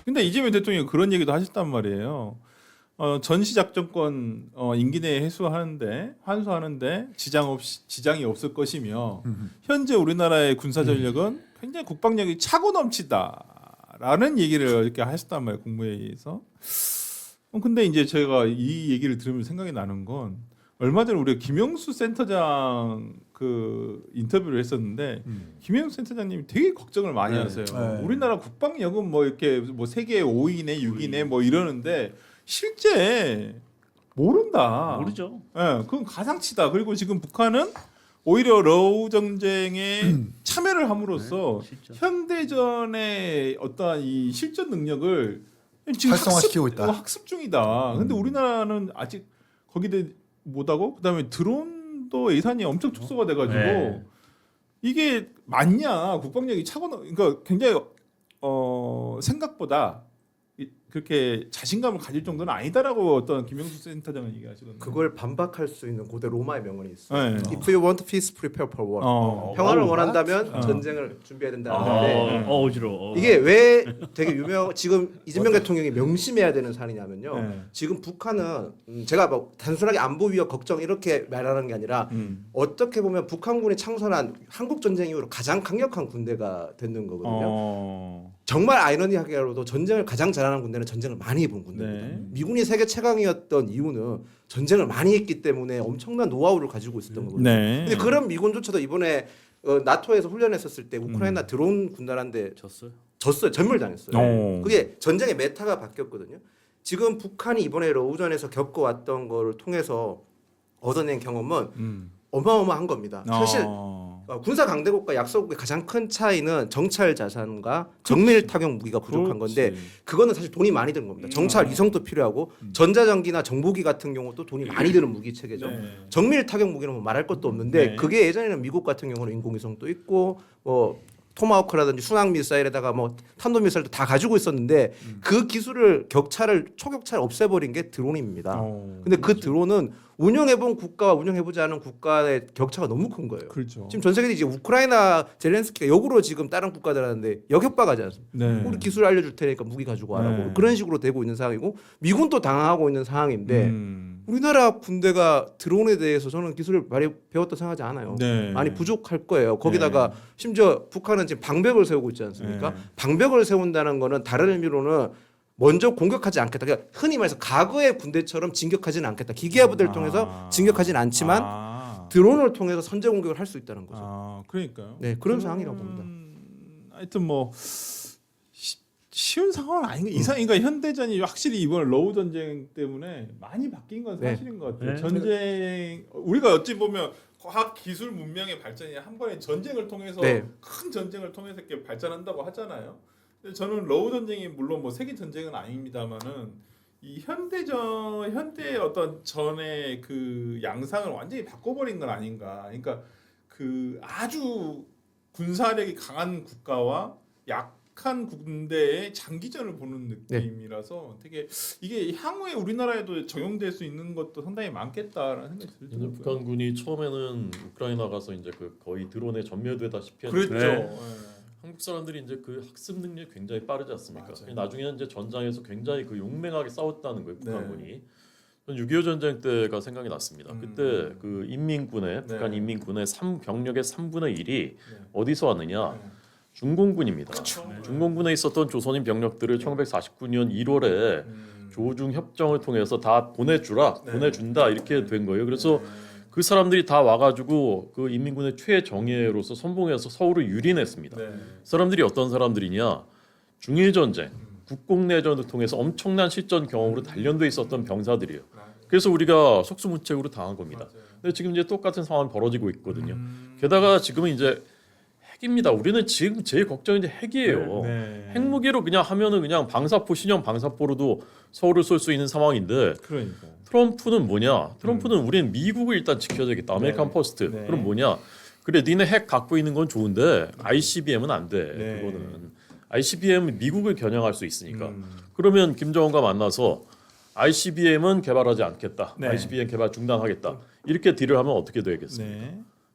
근데 이재명 대통령이 그런 얘기도 하셨단 말이에요. 전시작전권 임기 내에 환수하는데 지장이 없을 것이며 현재 우리나라의 군사 전력은 굉장히 국방력이 차고 넘치다라는 얘기를 이렇게 하셨단 말이에요, 국무회의에서. 근데 이제 제가 이 얘기를 들으면 생각이 나는 건 얼마 전에 우리가 김영수 센터장 그 인터뷰를 했었는데 김영수 센터장님이 되게 걱정을 많이 하세요. 우리나라 국방력은 뭐 이렇게 뭐 세계 5위네 6위네 뭐 이러는데 실제 모른다. 모르죠. 예, 그건 가상치다. 그리고 지금 북한은 오히려 러우 전쟁에 참여를 함으로써 현대전의 어떠한 이 실전 능력을 지금 활성화시키고 있다. 학습 중이다. 근데 우리나라는 아직 거기에 못하고 그다음에 드론도 예산이 엄청 축소가 돼가지고 네. 이게 맞냐 국방력이 그러니까 굉장히 생각보다 그렇게 자신감을 가질 정도는 아니다라고 어떤 김영수 센터장은 얘기하시거든요. 그걸 반박할 수 있는 고대 로마의 명언이 있어요. 네. If you want peace, prepare for war. 평화를 원한다면 전쟁을 준비해야 된다는데 어지러워. 이게 왜 되게 지금 이재명 대통령이 명심해야 되는 사안이냐면요. 네. 지금 북한은 제가 뭐 단순하게 안보 위협 걱정 이렇게 말하는 게 아니라 어떻게 보면 북한군이 창설한 한국 전쟁 이후로 가장 강력한 군대가 되는 거거든요. 정말 아이러니하게로도 전쟁을 가장 잘하는 군대는 전쟁을 많이 해본 군대입니다. 네. 미군이 세계 최강이었던 이유는 전쟁을 많이 했기 때문에 엄청난 노하우를 가지고 있었던 거거든요. 네. 근데 그런 미군조차도 이번에 나토에서 훈련했었을 때 우크라이나 드론 군단한테 졌어요. 전멸당했어요. 그게 전쟁의 메타가 바뀌었거든요. 지금 북한이 이번에 러우전에서 겪어왔던 걸 통해서 얻어낸 경험은 어마어마한 겁니다. 사실 군사 강대국과 약소국의 가장 큰 차이는 정찰 자산과 정밀 타격 무기가 부족한 건데 그거는 사실 돈이 많이 드는 겁니다. 정찰 이성도 필요하고 전자전기나 정보기 같은 경우도 돈이 많이 드는 무기 체계죠. 네. 정밀 타격 무기는 뭐 말할 것도 없는데 네. 그게 예전에는 미국 같은 경우는 인공위성도 있고 뭐 토마호크라든지 순항 미사일에다가 뭐 탄도 미사일도 다 가지고 있었는데 그 기술을 초격차를 없애버린 게 드론입니다. 근데 그 드론은 운영해본 국가와 운영해보지 않은 국가의 격차가 너무 큰 거예요. 그렇죠. 지금 전 세계에 이제 우크라이나 젤렌스키가 역으로 지금 다른 국가들한테 역협박하지 않습니까? 네. 우리 기술 알려줄 테니까 무기 가지고 와라고 네. 그런 식으로 되고 있는 상황이고 미군도 당하고 있는 상황인데 우리나라 군대가 드론에 대해서 저는 기술을 많이 배웠다 생각하지 않아요. 네. 많이 부족할 거예요. 거기다가 심지어 북한은 지금 방벽을 세우고 있지 않습니까? 방벽을 세운다는 거는 다른 의미로는 먼저 공격하지 않겠다. 그러니까 흔히 말해서 과거의 군대처럼 진격하지는 않겠다. 기계화 부대를 통해서 진격하지는 않지만 드론을 통해서 선제 공격을 할 수 있다는 거죠. 그러니까요. 네, 그런 상황이라고 봅니다. 하여튼 뭐 쉬운 상황은 아닌 거 그러니까 현대전이 확실히 이번 러우 전쟁 때문에 많이 바뀐 건 사실인 것 같아요. 네. 전쟁 우리가 어찌 보면 과학 기술 문명의 발전이 한 번에 전쟁을 통해서 큰 전쟁을 통해서 이렇게 발전한다고 하잖아요. 근데 저는 러우 전쟁이 물론 뭐 세계 전쟁은 아닙니다만은 이 현대 어떤 전의 그 양상을 완전히 바꿔버린 건 아닌가. 그러니까 그 아주 군사력이 강한 국가와 약한 군대의 장기전을 보는 느낌이라서 되게 이게 향후에 우리나라에도 적용될 수 있는 것도 상당히 많겠다라는 생각이 들더라고요. 북한군이 처음에는 우크라이나 가서 이제 그 거의 드론에 전멸되다시피 그랬죠. 했는데 한국 사람들이 이제 그 학습 능력이 굉장히 빠르지 않습니까? 맞아요. 나중에는 이제 전장에서 굉장히 그 용맹하게 싸웠다는 거예요, 북한군이. 전 6.25 전쟁 때가 생각이 났습니다. 그때 그 인민군의 북한 인민군의 병력의 3분의 1이 어디서 왔느냐? 중공군입니다. 중공군에 있었던 조선인 병력들을 1949년 1월에 조중 협정을 통해서 다 보내준다 이렇게 된 거예요. 그래서 그 사람들이 다 와가지고 그 인민군의 최정예로서 선봉해서 서울을 유린했습니다. 사람들이 어떤 사람들이냐? 중일 전쟁, 국공내전을 통해서 엄청난 실전 경험으로 단련돼 있었던 병사들이에요. 그래서 우리가 속수무책으로 당한 겁니다. 근데 지금 이제 똑같은 상황이 벌어지고 있거든요. 게다가 지금은 이제 핵입니다. 우리는 지금 제일 걱정이 이제 핵이에요. 핵무기로 그냥 하면은 그냥 방사포 신형 방사포로도 서울을 쏠 수 있는 상황인데. 그러니까. 트럼프는 뭐냐? 트럼프는 우리는 미국을 일단 지켜야 되겠다. 아메리칸 퍼스트. 그럼 뭐냐? 그래, 니네 핵 갖고 있는 건 좋은데 ICBM은 안 돼. 그거는 ICBM은 미국을 겨냥할 수 있으니까. 그러면 김정은과 만나서 ICBM은 개발하지 않겠다. ICBM 개발 중단하겠다. 이렇게 딜을 하면 어떻게 되겠습니까?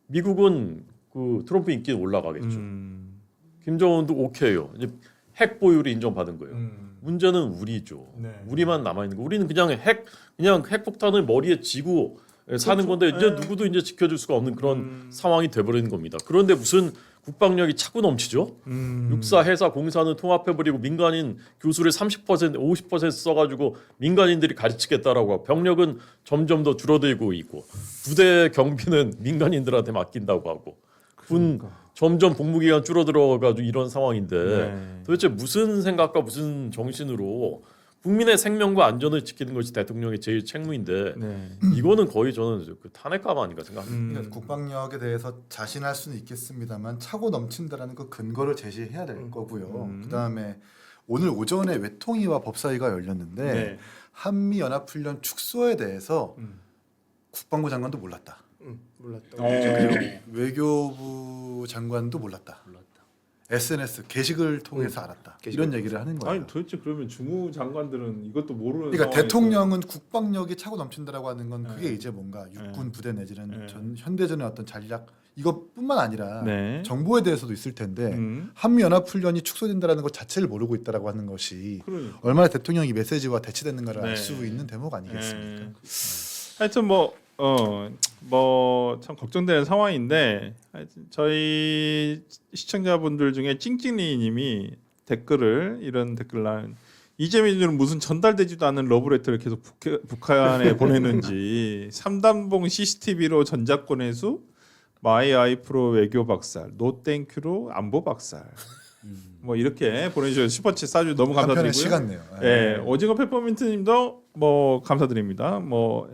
미국은 그 트럼프 인기 올라가겠죠. 김정은도 오케이요. 이제 핵 보유를 인정받은 거예요. 문제는 우리죠. 네. 우리만 남아 있는 거. 우리는 그냥 핵폭탄을 머리에 지고 사는 그렇죠. 건데 이제 네. 누구도 이제 지켜줄 수가 없는 그런 상황이 돼버리는 겁니다. 그런데 무슨 국방력이 차고 넘치죠? 육사, 해사, 공사는 통합해버리고 민간인 교수를 30%, 50% 써가지고 민간인들이 가르치겠다라고 하고 병력은 점점 더 줄어들고 있고 부대 경비는 민간인들한테 맡긴다고 하고 군 점점 복무기간 줄어들어가지고 이런 상황인데 네. 도대체 무슨 생각과 무슨 정신으로 국민의 생명과 안전을 지키는 것이 대통령의 제일 책무인데 네. 이거는 거의 저는 그 탄핵감 아닌가 생각합니다. 그러니까 국방력에 대해서 자신할 수는 있겠습니다만 차고 넘친다라는 그 근거를 제시해야 될 거고요. 그다음에 오늘 오전에 외통위와 법사위가 열렸는데 네. 한미 연합훈련 축소에 대해서 국방부 장관도 몰랐다. 몰랐다. 외교부 장관도 몰랐다. SNS 게시글 통해서 알았다. 이런 얘기를 하는 거예요. 아니 도대체 그러면 주무장관들은 이것도 모르는 그러니까 상황에서 대통령은 국방력이 차고 넘친다라고 하는 건 그게 이제 뭔가 육군 부대 내지는 네. 현대전의 어떤 전략 이것뿐만 아니라 네. 정보에 대해서도 있을 텐데 한미 연합 훈련이 축소된다라는 것 자체를 모르고 있다라고 하는 것이 그러니까. 얼마나 대통령이 메시지와 대치되는가를 네. 알 수 있는 대목 아니겠습니까? 하여튼 뭐 참 걱정되는 상황인데 하여튼 저희 시청자분들 중에 찡찡리님이 이런 댓글을 이재민은 무슨 전달되지도 않은 러브레터를 계속 북한에 보내는지 3단봉 CCTV로 전작권의 수 마이 아이프로 외교 박살 노 땡큐로 안보 박살 뭐 이렇게 보내주셔서 슈퍼챗 싸주 너무 한편의 감사드리고요. 시간네요. 예, 오징어 페퍼민트님도 뭐 감사드립니다. 뭐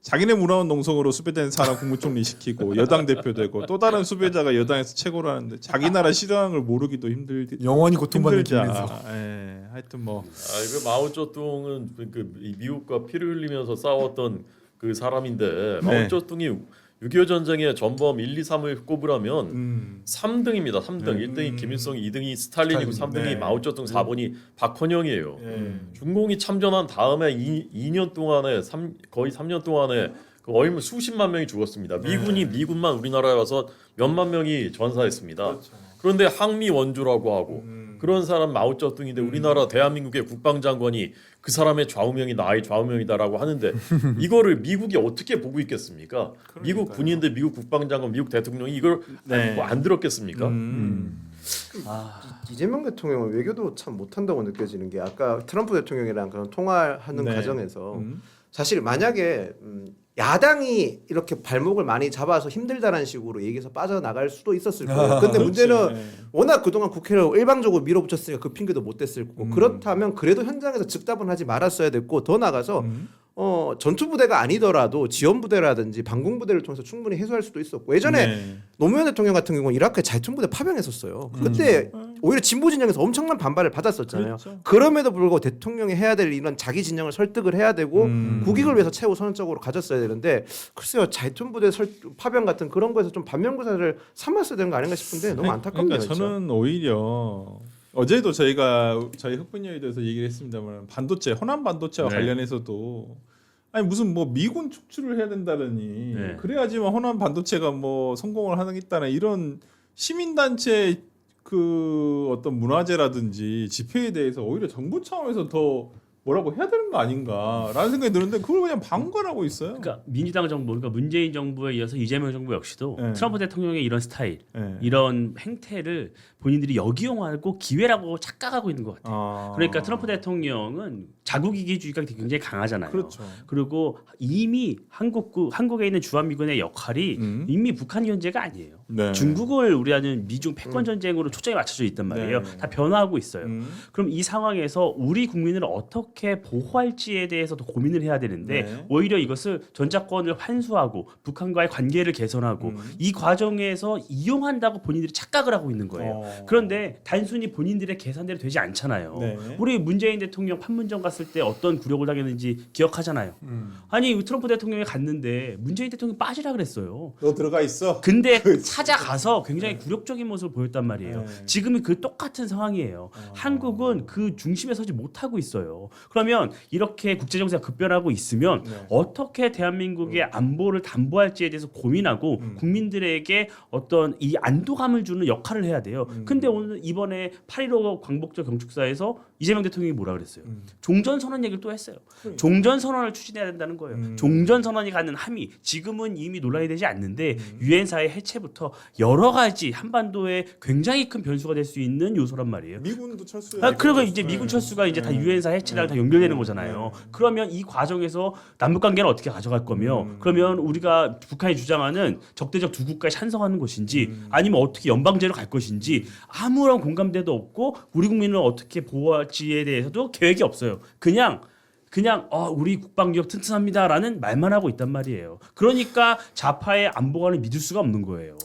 자기네 문화원 농성으로 수배된 사람 국무총리 시키고 여당 대표 되고 또 다른 수배자가 여당에서 최고라는데 자기 나라 실황을 모르기도 영원히 고통받는 힘들자. 김민석. 예, 하여튼 뭐 그 마오쩌둥은 그 미국과 피를 흘리면서 싸웠던 그 사람인데 마오쩌둥이 6.25 전쟁의 전범 1, 2, 3을 꼽으라면 3등입니다. 3등. 1등이 김일성, 2등이 스탈린이고 3등이 마오쩌둥, 4번이 박헌영이에요. 중공이 참전한 다음에 2년 동안에 거의 3년 동안에 얼마 수십만 명이 죽었습니다. 미군만 우리나라에 와서 몇만 명이 전사했습니다. 그렇죠. 그런데 항미 원조라고 하고 그런 사람 마오쩌둥인데 우리나라 대한민국의 국방장관이 그 사람의 좌우명이 나의 좌우명이다라고 하는데 이거를 미국이 어떻게 보고 있겠습니까? 미국 군인들, 미국 국방장관, 미국 대통령이 이걸 뭐 안 들었겠습니까? 이재명 대통령은 외교도 참 못한다고 느껴지는 게 아까 트럼프 대통령이랑 그런 통화하는 네. 과정에서 사실 만약에 야당이 이렇게 발목을 많이 잡아서 힘들다는 식으로 얘기해서 빠져나갈 수도 있었을 거예요. 근데 문제는 워낙 그동안 국회를 일방적으로 밀어붙였으니까 그 핑계도 못 댔을 거고 그렇다면 그래도 현장에서 즉답은 하지 말았어야 됐고 더 나가서 전투부대가 아니더라도 지원부대라든지 방공부대를 통해서 충분히 해소할 수도 있었고 예전에 노무현 대통령 같은 경우는 이라크에 자이툰부대 파병했었어요. 그때 오히려 진보 진영에서 엄청난 반발을 받았었잖아요. 그렇죠. 그럼에도 불구하고 대통령이 해야 될 이런 자기 진영을 설득을 해야 되고 국익을 위해서 최우선적으로 가졌어야 되는데 글쎄요 자이툰부대 파병 같은 그런 거에서 좀 반면교사를 삼았어야 되는 거 아닌가 싶은데 너무 안타깝네요. 그러니까 저는 오히려 어제도 저희 흑분녀에 대해서 얘기를 했습니다만 반도체 호남 반도체와 관련해서도 아니 무슨 뭐 미군 축출을 해야 된다느니 그래야지만 호남 반도체가 뭐 성공을 하겠다는 이런 시민단체 그 어떤 문화재라든지 집회에 대해서 오히려 정부 차원에서 더 뭐라고 해야 되는 거 아닌가라는 생각이 드는데 그걸 그냥 방관하고 있어요. 그러니까 민주당 정부, 그러니까 문재인 정부에 이어서 이재명 정부 역시도 트럼프 대통령의 이런 스타일, 이런 행태를 본인들이 역이용하고 기회라고 착각하고 있는 것 같아요. 그러니까 트럼프 대통령은 자국이기주의가 굉장히 강하잖아요. 그렇죠. 그리고 이미 한국에 있는 주한미군의 역할이 이미 북한 견제가 아니에요. 네. 중국을 우리하는 미중 패권 전쟁으로 초점이 맞춰져 있단 말이에요. 다 변화하고 있어요. 그럼 이 상황에서 우리 국민을 어떻게 보호할지에 대해서 더 고민을 해야 되는데 오히려 이것을 전작권을 환수하고 북한과의 관계를 개선하고 이 과정에서 이용한다고 본인들이 착각을 하고 있는 거예요. 그런데 단순히 본인들의 계산대로 되지 않잖아요. 우리 문재인 대통령 판문점 갔을 들어갔을 때 어떤 굴욕을 당했는지 기억하잖아요. 아니 트럼프 대통령이 갔는데 문재인 대통령이 빠지라 그랬어요. 너 들어가 있어. 근데 찾아가서 굉장히 굴욕적인 모습을 보였단 말이에요. 네. 지금이 그 똑같은 상황이에요. 한국은 그 중심에 서지 못하고 있어요. 그러면 이렇게 국제 정세가 급변하고 있으면 네. 어떻게 대한민국의 안보를 담보할지에 대해서 고민하고 국민들에게 어떤 이 안도감을 주는 역할을 해야 돼요. 근데 오늘 이번에 8.15 광복절 경축사에서 이재명 대통령이 뭐라 그랬어요? 종전선언 얘기를 또 했어요. 종전선언을 추진해야 된다는 거예요. 종전선언이 갖는 함의, 지금은 이미 논란이 되지 않는데 유엔사의 해체부터 여러 가지 한반도에 굉장히 큰 변수가 될 수 있는 요소란 말이에요. 미군도 철수. 그리고 이제 미군 철수가 이제 다 유엔사 해체랑 다 연결되는 거잖아요. 그러면 이 과정에서 남북 관계는 어떻게 가져갈 거며, 그러면 우리가 북한이 주장하는 적대적 두 국가에 찬성하는 것인지, 아니면 어떻게 연방제로 갈 것인지 아무런 공감대도 없고 우리 국민을 어떻게 보호할지에 대해서도 계획이 없어요. 그냥 우리 국방력 튼튼합니다라는 말만 하고 있단 말이에요. 그러니까 좌파의 안보관을 믿을 수가 없는 거예요.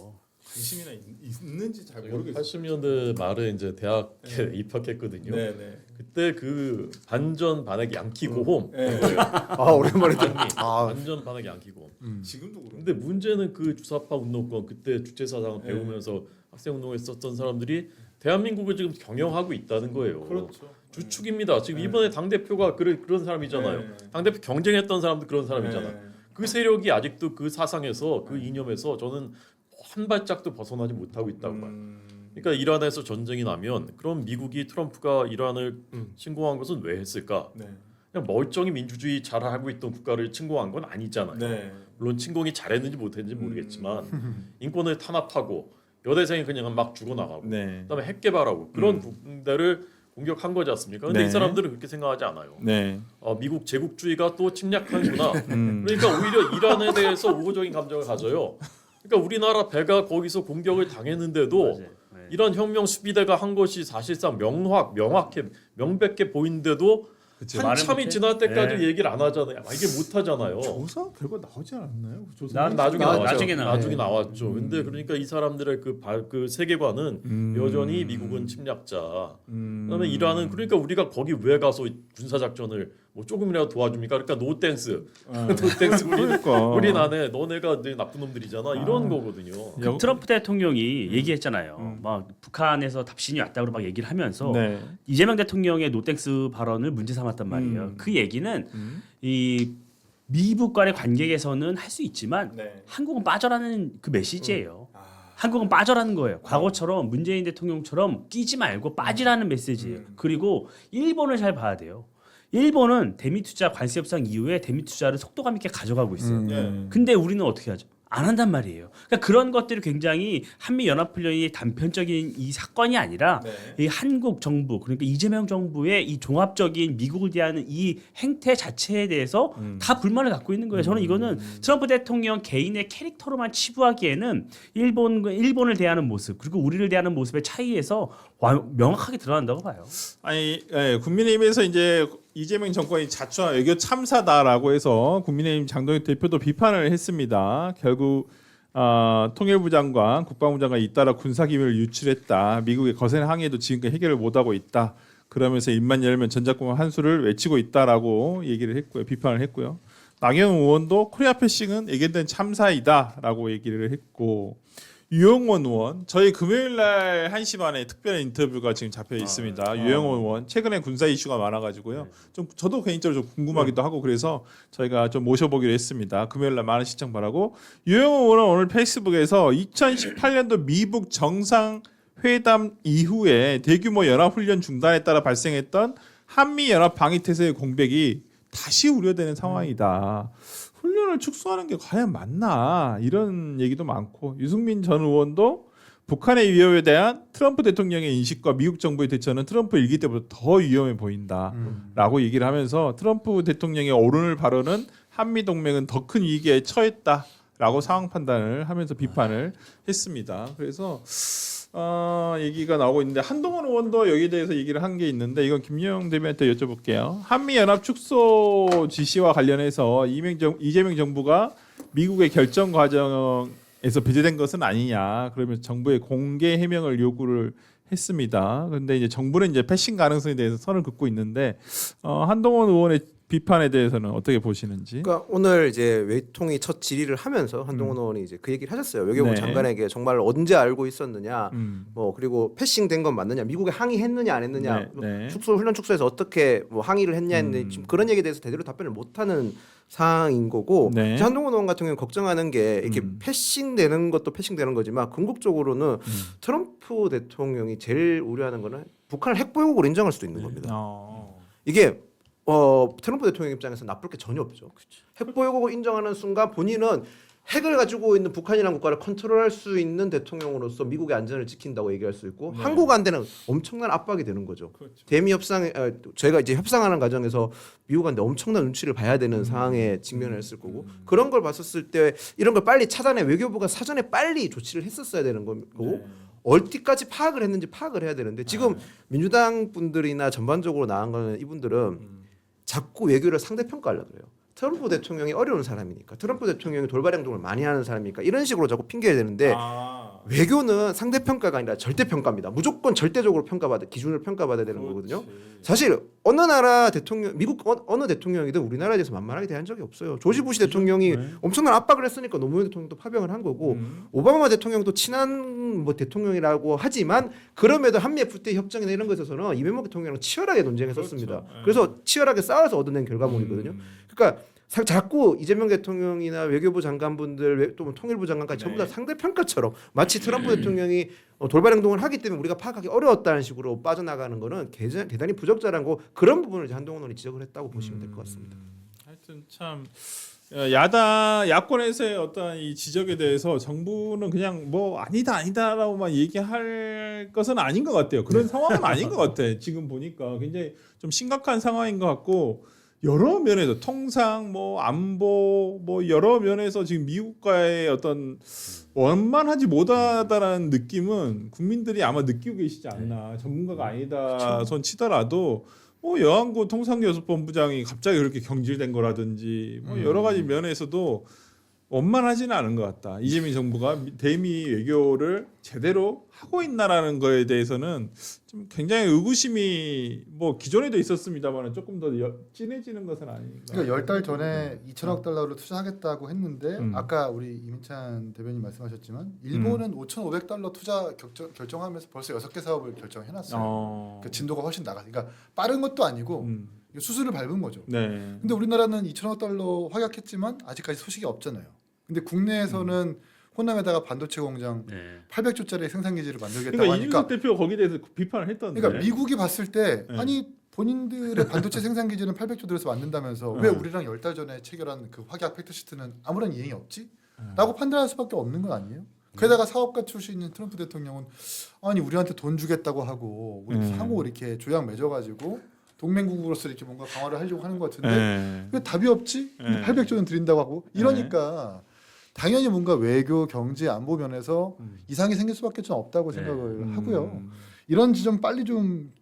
관심이나 있는지 잘 모르겠어요. 80년대 말에 이제 대학에 입학했거든요. 네네. 그때 그 반전 반액 양키 고홈. 네. 오랜만에 듣 반전 반액 양키 고홈. 지금도 그런. 근데 문제는 그 주사파 운동권 그때 주체사상을 배우면서 학생 운동했었던 사람들이 대한민국을 지금 경영하고 있다는 거예요. 그렇죠. 주축입니다. 지금 이번에 당 대표가 그런 사람이잖아요. 네. 당 대표 경쟁했던 사람도 그런 사람이잖아요. 네. 그 세력이 아직도 그 사상에서 그 이념에서 저는 한 발짝도 벗어나지 못하고 있다고 봐요. 그러니까 이란에서 전쟁이 나면 그럼 미국이 트럼프가 이란을 침공한 것은 왜 했을까? 네. 그냥 멀쩡히 민주주의 잘 알고 있던 국가를 침공한 건 아니잖아요. 네. 물론 침공이 잘했는지 못했는지 모르겠지만 인권을 탄압하고 여대생이 그냥 막 죽어나가고 네. 그다음에 핵 개발하고 그런 군대를 공격한 거지 않습니까? 근데 네. 이 사람들은 그렇게 생각하지 않아요. 네. 미국 제국주의가 또 침략하는구나. 그러니까 오히려 이란에 대해서 우호적인 감정을 가져요. 그러니까 우리나라 배가 거기서 공격을 당했는데도 맞아요. 네. 이런 혁명 수비대가 한 것이 사실상 명확해 명백해 보이는데도 한참이 지날 때까지 네. 얘기를 안 하잖아요. 이게 못 하잖아요. 조사 결과 나오지 않았나요? 조사. 난 나중에 나중에 나왔죠. 나중에 나왔죠. 근데 그러니까 이 사람들의 그 세계관은 여전히 미국은 침략자. 그다음에 이란은 그러니까 우리가 거기 왜 가서 군사 작전을 뭐 조금이라도 도와줍니까? 그러니까 노 땡스. 노 땡스. 그러니까. 우린 안 해. 너네가 내 나쁜 놈들이잖아. 이런 거거든요. 그 트럼프 대통령이 얘기했잖아요. 막 북한에서 답신이 왔다고 막 얘기를 하면서 네. 이재명 대통령의 노땡스 발언을 문제 삼았단 말이에요. 그 얘기는 이 미국 간의 관계 개선은 할 수 있지만 네. 한국은 빠져라는 그 메시지예요. 한국은 빠져라는 거예요. 과거처럼 문재인 대통령처럼 끼지 말고 빠지라는 메시지예요. 그리고 일본을 잘 봐야 돼요. 일본은 대미 투자 관세 협상 이후에 대미 투자를 속도감 있게 가져가고 있어요. 네. 근데 우리는 어떻게 하죠? 안 한단 말이에요. 그러니까 그런 것들이 굉장히 한미 연합훈련이 단편적인 이 사건이 아니라 네. 이 한국 정부 그러니까 이재명 정부의 이 종합적인 미국을 대하는 이 행태 자체에 대해서 다 불만을 갖고 있는 거예요. 저는 이거는 트럼프 대통령 개인의 캐릭터로만 치부하기에는 일본을 대하는 모습 그리고 우리를 대하는 모습의 차이에서 명확하게 드러난다고 봐요. 아니 국민의힘에서 이제 이재명 정권이 자초한 외교 참사다라고 해서 국민의힘 장동혁 대표도 비판을 했습니다. 결국 통일부 장관, 국방부 장관이 잇따라 군사기밀을 유출했다. 미국의 거센 항의에도 지금까지 해결을 못하고 있다. 그러면서 입만 열면 전작공학 한수를 외치고 있다라고 얘기를 했고요. 비판을 했고요. 나경원 의원도 코리아 패싱은 예견된 참사이다라고 얘기를 했고 유영원 의원 저희 금요일날 1시 반에 특별 인터뷰가 지금 잡혀 있습니다. 유영원 의원 최근에 군사 이슈가 많아가지고요. 좀 저도 개인적으로 좀 궁금하기도 하고 그래서 저희가 좀 모셔보기로 했습니다. 금요일날 많은 시청 바라고 유영원 의원은 오늘 페이스북에서 2018년도 미북 정상회담 이후에 대규모 연합훈련 중단에 따라 발생했던 한미연합 방위태세의 공백이 다시 우려되는 상황이다. 훈련을 축소하는 게 과연 맞나 이런 얘기도 많고 유승민 전 의원도 북한의 위협에 대한 트럼프 대통령의 인식과 미국 정부의 대처는 트럼프 일기 때보다 더 위험해 보인다라고 얘기를 하면서 트럼프 대통령의 오르는 발언은 한미동맹은 더 큰 위기에 처했다라고 상황 판단을 하면서 비판을 했습니다. 그래서 얘기가 나오고 있는데 한동훈 의원도 여기에 대해서 얘기를 한 게 있는데 이건 김영 대변인한테 여쭤볼게요. 한미연합 축소 지시와 관련해서 이재명 정부가 미국의 결정 과정에서 배제된 것은 아니냐. 그러면서 정부의 공개 해명을 요구를 했습니다. 근데 이제 정부는 이제 패싱 가능성에 대해서 선을 긋고 있는데 한동훈 의원의 비판에 대해서는 어떻게 보시는지? 그러니까 오늘 이제 외통위 첫 질의를 하면서 한동훈 의원이 이제 그 얘기를 하셨어요. 외교부 네. 장관에게 정말 언제 알고 있었느냐, 뭐 그리고 패싱된 건 맞느냐, 미국에 항의했느냐 안 했느냐, 네. 축소 훈련 축소에서 어떻게 뭐 항의를 했냐 했는데 지금 그런 얘기에 대해서 제대로 답변을 못하는 상황인 거고 네. 이제 한동훈 의원 같은 경우는 걱정하는 게 이렇게 패싱되는 것도 패싱되는 거지만 궁극적으로는 트럼프 대통령이 제일 우려하는 거는 북한을 핵보유국으로 인정할 수도 있는 겁니다. 이게 트럼프 대통령 입장에서 나쁠 게 전혀 없죠. 핵보유국을 인정하는 순간 본인은 핵을 가지고 있는 북한이라는 국가를 컨트롤할 수 있는 대통령으로서 미국의 안전을 지킨다고 얘기할 수 있고 한국한테는 엄청난 압박이 되는 거죠. 그렇죠. 대미 협상 저희가 이제 협상하는 과정에서 미국한테 엄청난 눈치를 봐야 되는 상황에 직면했을 거고 그런 걸 봤었을 때 이런 걸 빨리 차단해 외교부가 사전에 빨리 조치를 했었어야 되는 거고 어디까지 파악을 했는지 파악을 해야 되는데 지금 민주당 분들이나 전반적으로 나온 거는 이분들은 자꾸 외교를 상대평가하려고 그래요. 트럼프 대통령이 어려운 사람이니까 트럼프 대통령이 돌발 행동을 많이 하는 사람이니까 이런 식으로 자꾸 핑계를 대는데 외교는 상대평가가 아니라 절대평가입니다. 무조건 절대적으로 기준을 평가받아야 되는 거거든요. 사실 어느 나라 대통령 미국 어느 대통령이든 우리나라에 대해서 만만하게 대한 적이 없어요. 조지 부시 대통령이 엄청난 압박을 했으니까 노무현 대통령도 파병을 한 거고 오바마 대통령도 친한 뭐 대통령이라고 하지만 그럼에도 한미 FTA 협정이나 이런 것에 있어서는 이명박 대통령이랑 치열하게 논쟁했었습니다. 그렇죠. 그래서 치열하게 싸워서 얻어낸 결과물이거든요. 그러니까 자꾸 이재명 대통령이나 외교부 장관분들 또 통일부 장관까지 전부 다 상대평가처럼 마치 트럼프 대통령이 돌발 행동을 하기 때문에 우리가 파악하기 어려웠다는 식으로 빠져나가는 거는 대단히 부적절하고 그런 부분을 이제 한동훈 의원이 지적을 했다고 보시면 될 것 같습니다. 하여튼 참 야권에서의 어떤 이 지적에 대해서 정부는 그냥 뭐 아니다라고만 얘기할 것은 아닌 것 같아요. 그런 상황은 아닌 것 같아. 지금 보니까 굉장히 좀 심각한 상황인 것 같고 여러 면에서 통상 뭐 안보 뭐 여러 면에서 지금 미국과의 어떤 원만하지 못하다라는 느낌은 국민들이 아마 느끼고 계시지 않나. 전문가가 아니다 손 치더라도 뭐 여한구 통상교섭본부장이 갑자기 그렇게 경질된 거라든지 뭐 여러 가지 면에서도 원만하지는 않은 것 같다. 이재명 정부가 대미 외교를 제대로 하고 있나라는 거에 대해서는 좀 굉장히 의구심이 뭐 기존에도 있었습니다만 조금 더 진해지는 것은 아닌가. 그러니까 10달 전에 2천억 달러를 투자하겠다고 했는데 아까 우리 이민찬 대변인 말씀하셨지만 일본은 5,500달러 투자 결정하면서 벌써 6개 사업을 결정해놨어요. 그 진도가 훨씬 나가. 그러니까 빠른 것도 아니고 수수를 밟은 거죠. 네. 근데 우리나라는 2천억 달러 확약했지만 아직까지 소식이 없잖아요. 근데 국내에서는 호남에다가 반도체 공장 800조짜리 생산 기지를 만들겠다고 그러니까 하니까 이준석 대표 거기에 대해서 비판을 했던데. 그러니까 미국이 봤을 때 아니 본인들의 반도체 생산 기지는 800조 들여서 만든다면서 왜 우리랑 10달 전에 체결한 그 확약 팩트시트는 아무런 이행이 없지? 라고 판단할 수밖에 없는 건 아니에요? 게다가 사업가 출신인 트럼프 대통령은 아니 우리한테 돈 주겠다고 하고 우리 상호 이렇게 조약 맺어가지고 동맹국으로서 이렇게 뭔가 강화를 하려고 하는 것 같은데 왜 답이 없지? 800조는 드린다고 하고 이러니까 당연히 뭔가 외교, 경제, 안보 면에서 이상이 생길 수밖에 좀 없다고 생각을 하고요. 이런 지점 빨리 좀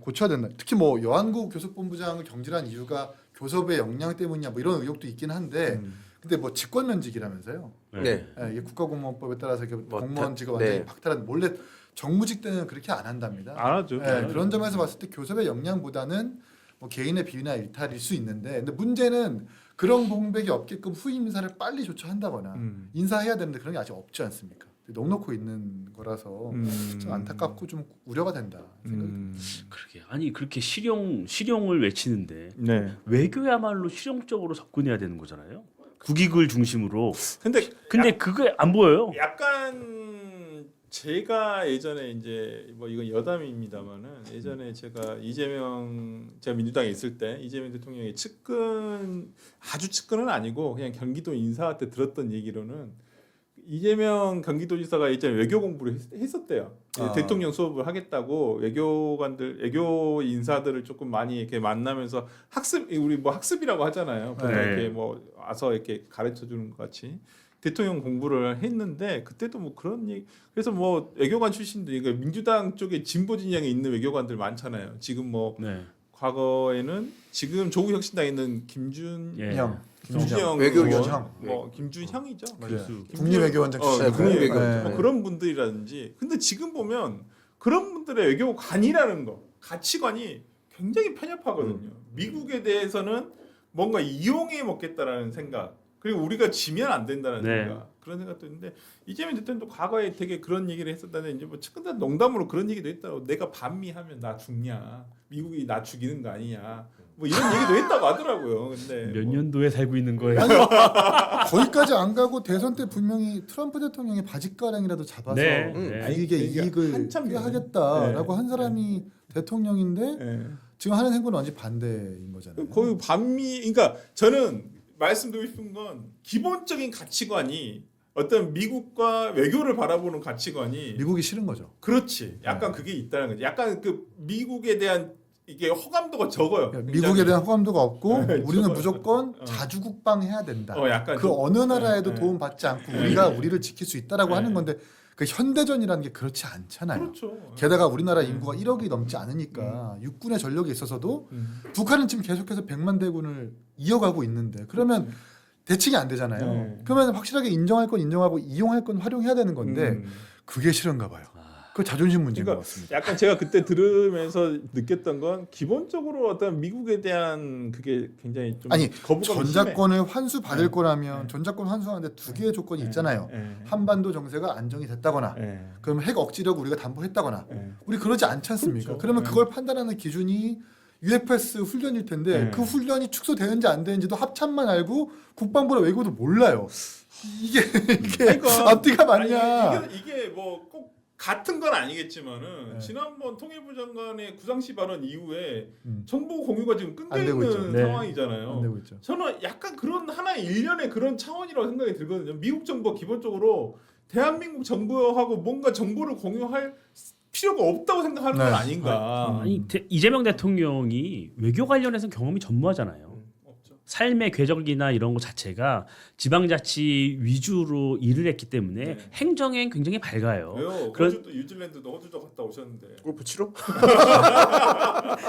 고쳐야 된다. 특히 뭐 여한국 교섭본부장을 경질한 이유가 교섭의 역량 때문이냐 뭐 이런 의혹도 있긴 한데 근데 뭐 직권 면직이라면서요. 네. 이게 국가공무원법에 따라서 이렇게 뭐 공무원직을 완전히 박탈한 몰래 정무직 때는 그렇게 안 한답니다. 안 하죠. 그런 점에서 봤을 때 교섭의 역량보다는 뭐 개인의 비위나 일탈일 수 있는데 근데 문제는 그런 공백이 없게끔 후임 인사를 빨리 조처한다거나 인사해야 되는데 그런 게 아직 없지 않습니까? 넉넉히 있는 거라서 좀 안타깝고 좀 우려가 된다 생각이 듭니다. 그러게 아니 그렇게 실용을 외치는데 네. 외교야말로 실용적으로 접근해야 되는 거잖아요. 국익을 중심으로. 근데 그게 안 보여요. 약간 제가 예전에 이제 뭐 이건 여담입니다만은 예전에 제가 민주당에 있을 때 이재명 대통령의 아주 측근은 아니고 그냥 경기도 인사 때 들었던 얘기로는 이재명 경기도지사가 예전에 외교 공부를 했었대요. 대통령 수업을 하겠다고 외교 인사들을 조금 많이 이렇게 만나면서 우리 뭐 학습이라고 하잖아요. 이렇게 뭐 와서 이렇게 가르쳐 주는 것 같이. 대통령 공부를 했는데 그때도 뭐 그런 얘기 그래서 뭐 외교관 출신들 그러니까 민주당 쪽에 진보 진영에 있는 외교관들 많잖아요. 지금 뭐 과거에는 지금 조국 혁신당에 있는 김준형 외교위원 뭐 김준형이죠. 국립외교원장 출신 국립외교원장 그런 분들이라든지 근데 지금 보면 그런 트럼프들의 외교관이라는 거 가치관이 굉장히 편협하거든요. 미국에 대해서는 뭔가 이용해 먹겠다라는 생각 그리고 우리가 지면 안 된다는 네. 생각 그런 생각도 있는데 이재명 대통령도 과거에 되게 그런 얘기를 했었다는데 이제 뭐 측근들 농담으로 그런 얘기도 했다고 내가 반미하면 나 죽냐 미국이 나 죽이는 거 아니냐 뭐 이런 얘기도 했다고 하더라고요. 근데 몇 뭐 년도에 살고 있는 거예요? 거기까지 안 가고 대선 때 분명히 트럼프 대통령이 바짓가랑이라도 잡아서 네. 이게 그러니까 이익을 한참 하겠다라고 네. 한 사람이 대통령인데 네. 지금 하는 행보는 완전 반대인 거잖아요. 거의 반미 그러니까 저는 말씀드리고 싶은 건 기본적인 가치관이 어떤 미국과 외교를 바라보는 가치관이 미국이 싫은 거죠. 그렇지 약간 그게 있다는 거지 약간 그 미국에 대한 이게 호감도가 적어요. 미국에 대한 호감도가 없고 네, 우리는 적어요. 무조건 자주국방해야 된다. 약간 그 좀- 어느 나라에도 네, 도움 받지 않고 네. 우리가 우리를 지킬 수 있다라고 네. 하는 건데 그 현대전이라는 게 그렇지 않잖아요. 그렇죠. 게다가 우리나라 인구가 1억이 넘지 않으니까 육군의 전력에 있어서도 북한은 지금 계속해서 100만 대군을 이어가고 있는데 그러면 대칭이 안 되잖아요. 네. 그러면 확실하게 인정할 건 인정하고 이용할 건 활용해야 되는 건데 그게 싫은가 봐요. 그 자존심 문제인 그러니까 것 같습니다. 약간 제가 그때 들으면서 느꼈던 건 기본적으로 어떤 미국에 대한 그게 굉장히 좀 아니 거부감이 전자권을 환수 받을 네. 거라면 네. 전자권 환수하는데 두 개의 조건이 있잖아요. 심해. 한반도 정세가 안정이 됐다거나 그럼 핵 억지력 우리가 담보했다거나 우리 그러지 않지 않습니까? 그렇죠. 그러면 네. 그걸 판단하는 기준이 UFS 훈련일 텐데 네. 그 훈련이 축소되는지 안 되는지도 합참만 알고 국방부나 외교도 몰라요. 이게 그러니까 앞뒤가 맞냐? 아니, 이게 뭐 꼭 같은 건 아니겠지만은 네. 지난번 통일부 장관의 구상시 발언 이후에 음. 정보 공유가 지금 끊겨 안 되고 있죠. 있는 네. 상황이잖아요. 안 되고 있죠. 저는 약간 그런 하나의 일련의 그런 차원이라고 생각이 들거든요. 미국 정부가 기본적으로 대한민국 정부하고 뭔가 정보를 공유할 필요가 없다고 생각하는 네. 건 아닌가. 아니 이재명 대통령이 외교 관련해서 경험이 전무하잖아요. 없죠. 삶의 궤적이나 이런 것 자체가 지방자치 위주로 일을 했기 때문에 네. 행정엔 굉장히 밝아요. 왜요? 그런- 호주도 뉴질랜드도 호주도 갔다 오셨는데. 골프 치러?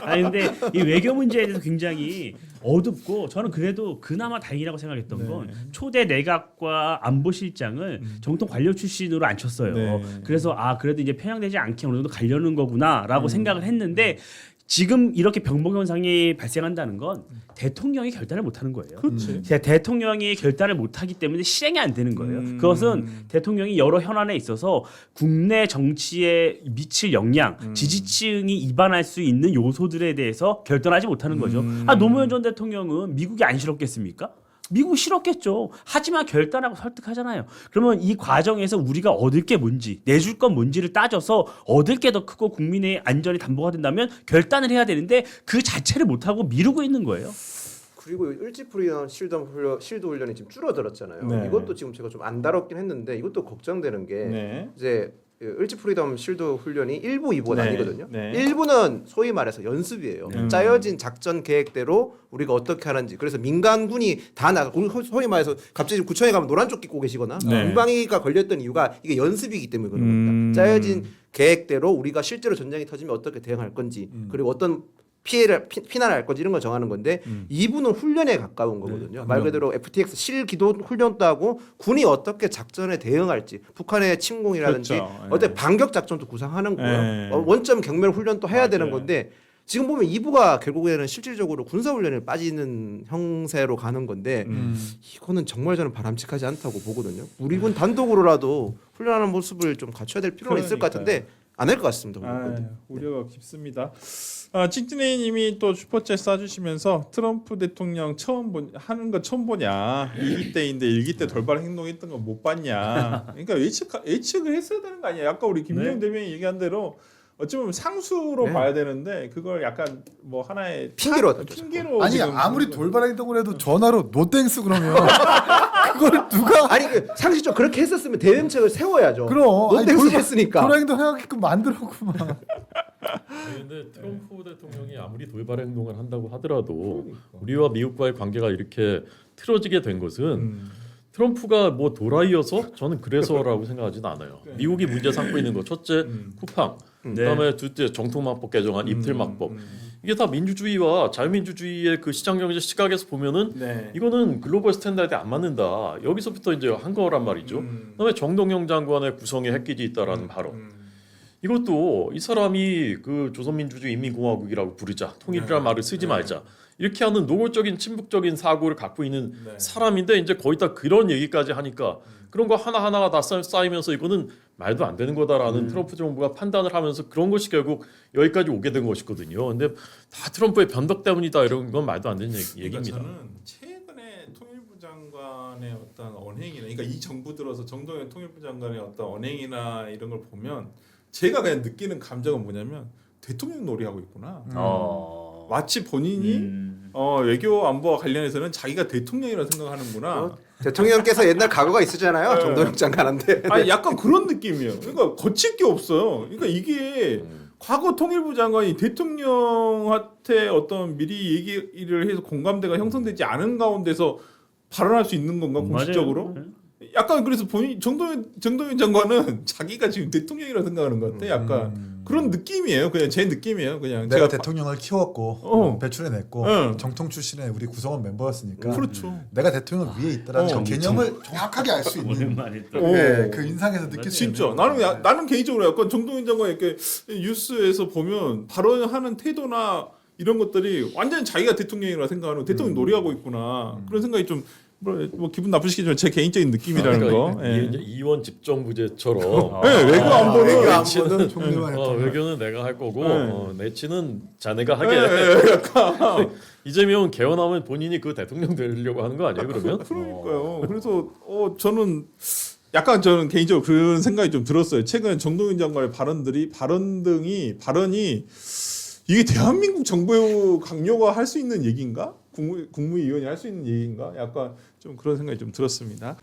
아니 근데 이 외교 문제에 대해서 굉장히 어둡고 저는 그래도 그나마 다행이라고 생각했던 네. 건 초대 내각과 안보실장을 정통 관료 출신으로 앉혔어요. 네. 그래서 아 그래도 이제 편향되지 않게 어느 정도 가려는 거구나라고 생각을 했는데 지금 이렇게 병목 현상이 발생한다는 건 대통령이 결단을 못하는 거예요. 그렇지. 대통령이 결단을 못하기 때문에 실행이 안 되는 거예요. 그것은 대통령이 여러 현안에 있어서 국내 정치에 미칠 영향, 지지층이 입안할 수 있는 요소들에 대해서 결단하지 못하는 거죠. 아 노무현 전 대통령은 미국이 안 싫었겠습니까? 미국 싫었겠죠. 하지만 결단하고 설득하잖아요. 그러면 이 과정에서 우리가 얻을 게 뭔지, 내줄 건 뭔지를 따져서 얻을 게 더 크고 국민의 안전이 담보가 된다면 결단을 해야 되는데 그 자체를 못하고 미루고 있는 거예요. 그리고 일찌프리덤 실드 훈련이 지금 줄어들었잖아요. 네. 이것도 지금 제가 좀 안 다뤘긴 했는데 이것도 걱정되는 게 네. 이제 일찌프리덤 실드 훈련이 1부, 2부가 네. 나뉘거든요. 네. 1부는 소위 말해서 연습이에요. 짜여진 작전 계획대로 우리가 어떻게 하는지. 그래서 민간군이 다 나가. 소위 말해서 갑자기 구청에 가면 노란 조끼 입고 계시거나 네. 공방위가 걸렸던 이유가 이게 연습이기 때문에 그런 겁니다. 짜여진 계획대로 우리가 실제로 전쟁이 터지면 어떻게 대응할 건지 그리고 어떤 피난을 할 건지 이런 걸 정하는 건데 2부는 훈련에 가까운 거거든요. 말 그대로 FTX 실기도 훈련도 하고 군이 어떻게 작전에 대응할지 북한의 침공이라든지 그렇죠. 어떤 반격 작전도 구상하는 거예요. 네. 원점 경멸 훈련도 해야 되는 맞아요. 건데 지금 보면 2부가 결국에는 실질적으로 군사훈련에 빠지는 형세로 가는 건데 이거는 정말 저는 바람직하지 않다고 보거든요. 우리 군 단독으로라도 훈련하는 모습을 좀 갖춰야 될 필요는 있을 것 같은데 안 할 것 같습니다. 우려가 깊습니다. cik진애님이 또 슈퍼챗 쏴주시면서 트럼프 대통령 하는 거 처음 보냐 2기 때인데 1기 때 돌발 행동했던 거 못 봤냐. 그러니까 예측을 했어야 되는 거 아니야. 아까 우리 김정 대변인 얘기한 대로 어찌 보면 상수로 네. 봐야 되는데 그걸 약간 뭐 하나의 핑계로 아니 지금 아무리 돌발 행동을 해도 전화로 노땡스 그러면 그걸 누가 아니 상식적으로 그렇게 했었으면 대응책을 세워야죠. 그럼 아니, 롯데스 돌발- 했으니까. 돌발 행동 해가지고 만들었구만. 근데 트럼프 대통령이 아무리 돌발 행동을 한다고 하더라도 우리와 미국과의 관계가 이렇게 틀어지게 된 것은 트럼프가 뭐 도라이여서 저는 그래서라고 생각하지는 않아요. 미국이 문제 삼고 있는 거 첫째 쿠팡, 그다음에 둘째 정통마법 개정안, 입틀마법 이게 다 민주주의와 자유민주주의의 그 시장 경제 시각에서 보면은 네. 이거는 글로벌 스탠다드에 안 맞는다. 여기서부터 이제 한 거란 말이죠. 그다음에 정동영 장관의 구성에 핵기지 있다라는 발언. 이것도 이 사람이 그 조선민주주의인민공화국이라고 부르자, 통일이라는 말을 쓰지 말자 이렇게 하는 노골적인 친북적인 사고를 갖고 있는 사람인데 이제 거의 다 그런 얘기까지 하니까 그런 거 하나하나가 다 쌓이면서 이거는 말도 안 되는 거다라는 트럼프 정부가 판단을 하면서 그런 것이 결국 여기까지 오게 된 것이거든요. 근데 다 트럼프의 변덕 때문이다 이런 건 말도 안 되는 얘기입니다. 저는 최근에 통일부 장관의 어떤 언행이나, 그러니까 이 정부 들어서 정동영 통일부 장관의 어떤 언행이나 이런 걸 보면 제가 그냥 느끼는 감정은 뭐냐면 대통령 놀이하고 있구나. 마치 본인이 외교 안보와 관련해서는 자기가 대통령이라고 생각하는구나. 대통령께서 옛날 과거가 있으잖아요. 정동영 장관한테. 아니 약간 그런 느낌이에요. 그러니까 거칠 게 없어요. 그러니까 이게 과거 통일부 장관이 대통령한테 어떤 미리 얘기를 해서 공감대가 형성되지 않은 가운데서 발언할 수 있는 건가 공식적으로? 약간 그래서 본인 정동영 장관은 자기가 지금 대통령이라고 생각하는 것 같아. 약간 그런 느낌이에요. 그냥 제 느낌이에요. 그냥 내가 제가 대통령을 키웠고 배출해냈고 정통 출신의 우리 구성원 멤버였으니까 그렇죠. 내가 대통령 위에 있다라는 개념을 정확하게 알 수 있는 그 인상에서 느낄 수 있는. 진짜 나는 개인적으로 약간 정동영 장관 이렇게 뉴스에서 보면 발언하는 태도나 이런 것들이 완전히 자기가 대통령이라고 생각하는 대통령 놀이하고 있구나 그런 생각이 좀 뭐 기분 나쁘시겠지만 제 개인적인 느낌이라는 그러니까 거. 이제 이원 집정부제처럼 네, 외교 안보는 외교는 종류만 했던 외교는 내가 할 거고 내치는 자네가 하게. 이재명 개헌하면 본인이 그 대통령 되려고 하는 거 아니에요 그러면? 그러니까요. 그래서 저는 개인적으로 그런 생각이 좀 들었어요. 최근 정동영 장관의 발언이 이게 대한민국 정부 강요가 할 수 있는 얘기인가? 국무위원이 할 수 있는 얘기인가? 약간 좀 그런 생각이 좀 들었습니다.